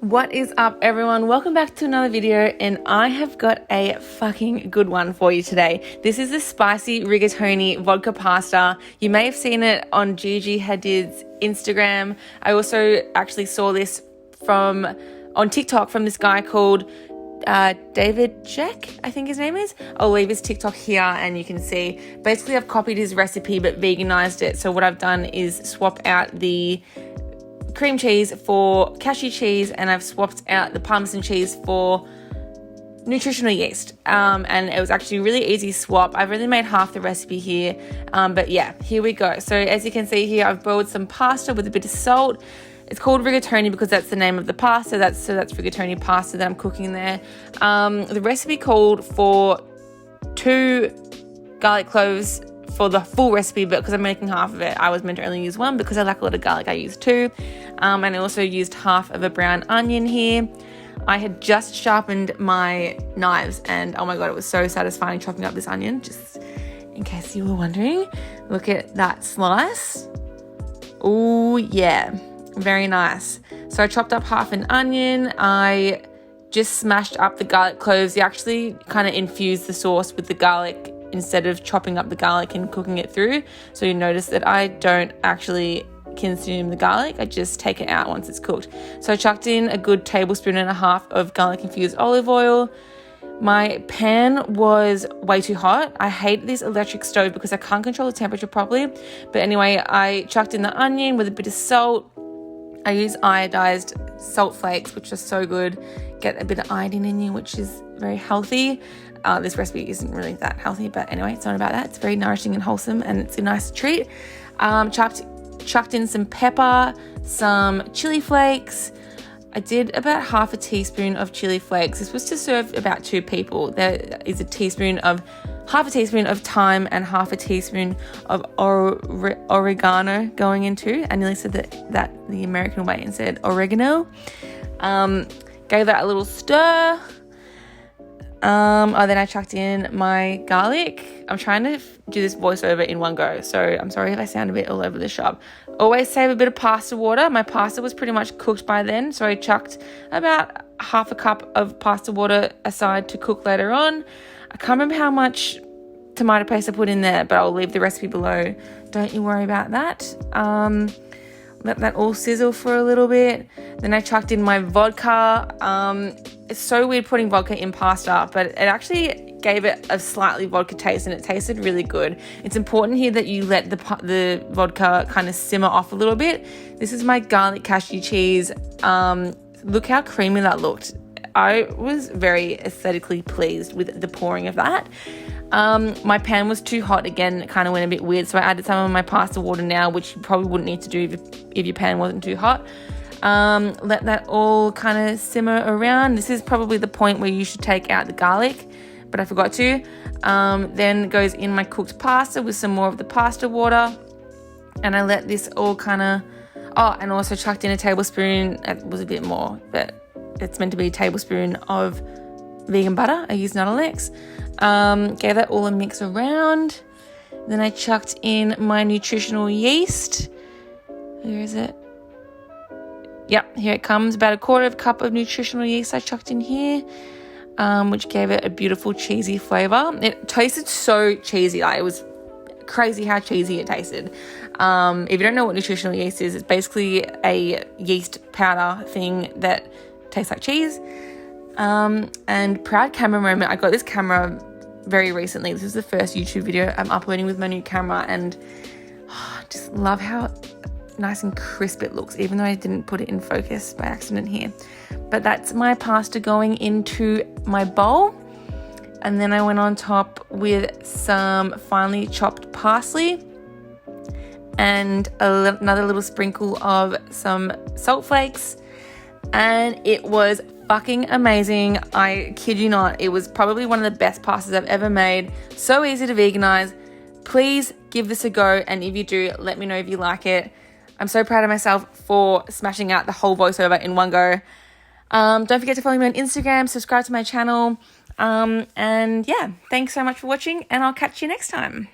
What is up, everyone? Welcome back to another video, and I have got a fucking good one for you today. This is the spicy rigatoni vodka pasta. You may have seen it on Gigi Hadids Instagram. I also actually saw this on TikTok from this guy called Jeremy Scheck, I think his name is. I'll leave his TikTok here and you can see. Basically, I've copied his recipe but veganized it. So what I've done is swap out the cream cheese for cashew cheese, and I've swapped out the parmesan cheese for nutritional yeast, and it was actually a really easy swap. I've only made half the recipe here, but yeah, here we go. So as you can see here, I've boiled some pasta with a bit of salt. It's called rigatoni because that's the name of the pasta. That's rigatoni pasta that I'm cooking there. The recipe called for 2 garlic cloves for the full recipe, but because I'm making half of it, I was meant to only use 1 because I like a lot of garlic. I used 2, and I also used half of a brown onion here. I had just sharpened my knives, and oh my god, it was so satisfying chopping up this onion, just in case you were wondering. Look at that slice. Oh yeah, very nice. So I chopped up half an onion. I just smashed up the garlic cloves. You actually kind of infuse the sauce with the garlic instead of chopping up the garlic and cooking it through. So you notice that I don't actually consume the garlic. I just take it out once it's cooked. So I chucked in a good 1.5 tablespoons of garlic infused olive oil. My pan was way too hot. I hate this electric stove because I can't control the temperature properly. But anyway, I chucked in the onion with a bit of salt. I use iodized salt flakes, which are so good. Get a bit of iodine in you, which is very healthy. This recipe isn't really that healthy, but anyway, it's not about that. It's very nourishing and wholesome, and it's a nice treat. Chucked in some pepper, some chili flakes. I did about half a teaspoon of chili flakes. This was to serve about 2 people. There is half a teaspoon of thyme and half a teaspoon of oregano going into. I nearly said that the American way and said oregano. Gave that a little stir. Then I chucked in my garlic. I'm trying to do this voiceover in one go, so I'm sorry if I sound a bit all over the shop. Always save a bit of pasta water. My pasta was pretty much cooked by then, so I chucked about half a cup of pasta water aside to cook later on. I can't remember how much tomato paste I put in there, but I'll leave the recipe below. Don't you worry about that. Let that all sizzle for a little bit. Then I chucked in my vodka. It's so weird putting vodka in pasta, but it actually gave it a slightly vodka taste, and it tasted really good. It's important here that you let the vodka kind of simmer off a little bit. This is my garlic cashew cheese. Look how creamy that looked. I was very aesthetically pleased with the pouring of that. My pan was too hot again. It kind of went a bit weird, so I added some of my pasta water now, which you probably wouldn't need to do if your pan wasn't too hot. Let that all kind of simmer around. This is probably the point where you should take out the garlic, but I forgot to. Then goes in my cooked pasta with some more of the pasta water, and I let this all kind of, and also chucked in a tablespoon. It was a bit more, but it's meant to be a tablespoon of vegan butter. I use Nuttalex. Gave that all a mix around. Then I chucked in my nutritional yeast. Where is it? Yep, here it comes. About 1/4 cup of nutritional yeast I chucked in here, which gave it a beautiful cheesy flavor. It tasted so cheesy. It was crazy how cheesy it tasted. If you don't know what nutritional yeast is, it's basically a yeast powder thing that tastes like cheese. And proud camera moment. I got this camera very recently. This is the first YouTube video I'm uploading with my new camera, and just love how nice and crisp it looks, even though I didn't put it in focus by accident here. But that's my pasta going into my bowl, and then I went on top with some finely chopped parsley and another little sprinkle of some salt flakes, and it was fucking amazing. I kid you not, it was probably one of the best pastas I've ever made. So easy to veganize. Please give this a go, and if you do, let me know if you like it. I'm so proud of myself for smashing out the whole voiceover in one go. Don't forget to follow me on Instagram, subscribe to my channel, and yeah, thanks so much for watching, and I'll catch you next time.